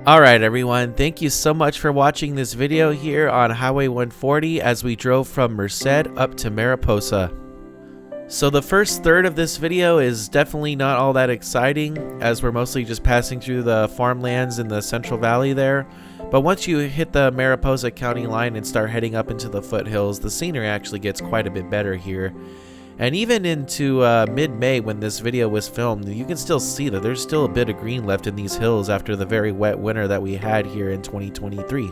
Alright everyone, thank you so much for watching this video here on Highway 140 as we drove from Merced up to Mariposa. So the first third of this video is definitely not all that exciting, as we're mostly just passing through the farmlands in the Central Valley there. But once you hit the Mariposa County line and start heading up into the foothills, the scenery actually gets quite a bit better here. And even into mid-May when this video was filmed, you can still see that there's still a bit of green left in these hills after the very wet winter that we had here in 2023.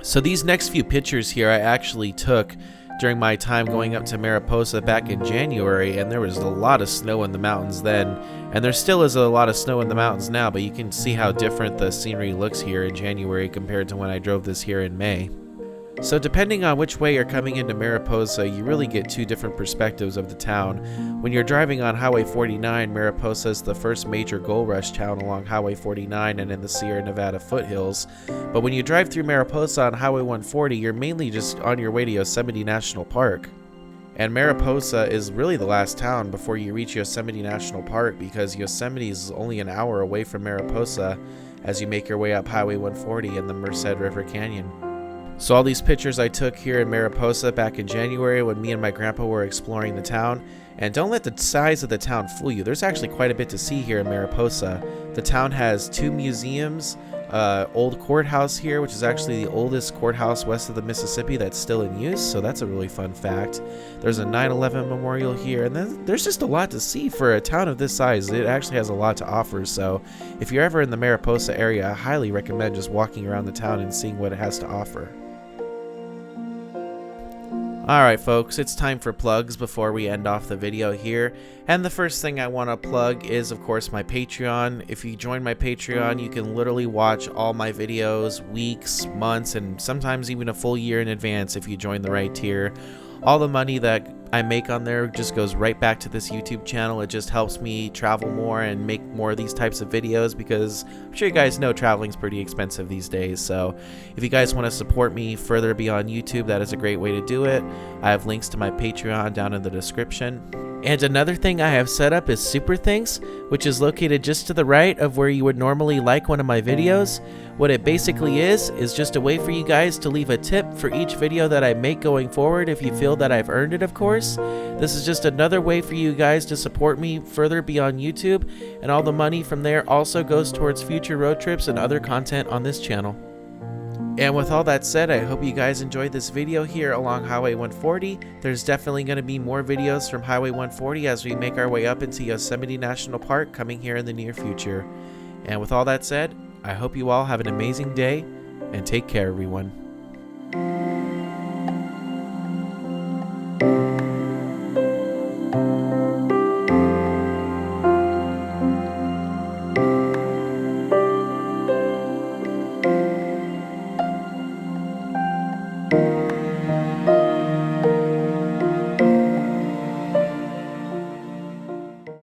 So these next few pictures here I actually took during my time going up to Mariposa back in January, and there was a lot of snow in the mountains then, and there still is a lot of snow in the mountains now, but you can see how different the scenery looks here in January compared to when I drove this here in May. So depending on which way you're coming into Mariposa, you really get two different perspectives of the town. When you're driving on Highway 49, Mariposa is the first major gold rush town along Highway 49 and in the Sierra Nevada foothills. But when you drive through Mariposa on Highway 140, you're mainly just on your way to Yosemite National Park. And Mariposa is really the last town before you reach Yosemite National Park, because Yosemite is only an hour away from Mariposa as you make your way up Highway 140 in the Merced River Canyon. So all these pictures I took here in Mariposa back in January when me and my grandpa were exploring the town. And don't let the size of the town fool you. There's actually quite a bit to see here in Mariposa. The town has two museums, old courthouse here, which is actually the oldest courthouse west of the Mississippi that's still in use, so that's a really fun fact. There's a 9/11 memorial here, and then there's just a lot to see for a town of this size. It actually has a lot to offer, so if you're ever in the Mariposa area, I highly recommend just walking around the town and seeing what it has to offer. Alright folks, it's time for plugs before we end off the video here. And the first thing I want to plug is of course my Patreon. If you join my Patreon, you can literally watch all my videos weeks, months, and sometimes even a full year in advance if you join the right tier. All the money that I make on there just goes right back to this YouTube channel. It just helps me travel more and make more of these types of videos, because I'm sure you guys know traveling's pretty expensive these days. So if you guys want to support me further beyond YouTube, that is a great way to do it. I have links to my Patreon down in the description. And another thing I have set up is Super Thanks, which is located just to the right of where you would normally like one of my videos. What it basically is just a way for you guys to leave a tip for each video that I make going forward, if you feel that I've earned it, of course. This is just another way for you guys to support me further beyond YouTube, and all the money from there also goes towards future road trips and other content on this channel. And with all that said, I hope you guys enjoyed this video here along Highway 140. There's definitely going to be more videos from Highway 140 as we make our way up into Yosemite National Park coming here in the near future. And with all that said, I hope you all have an amazing day, and take care everyone.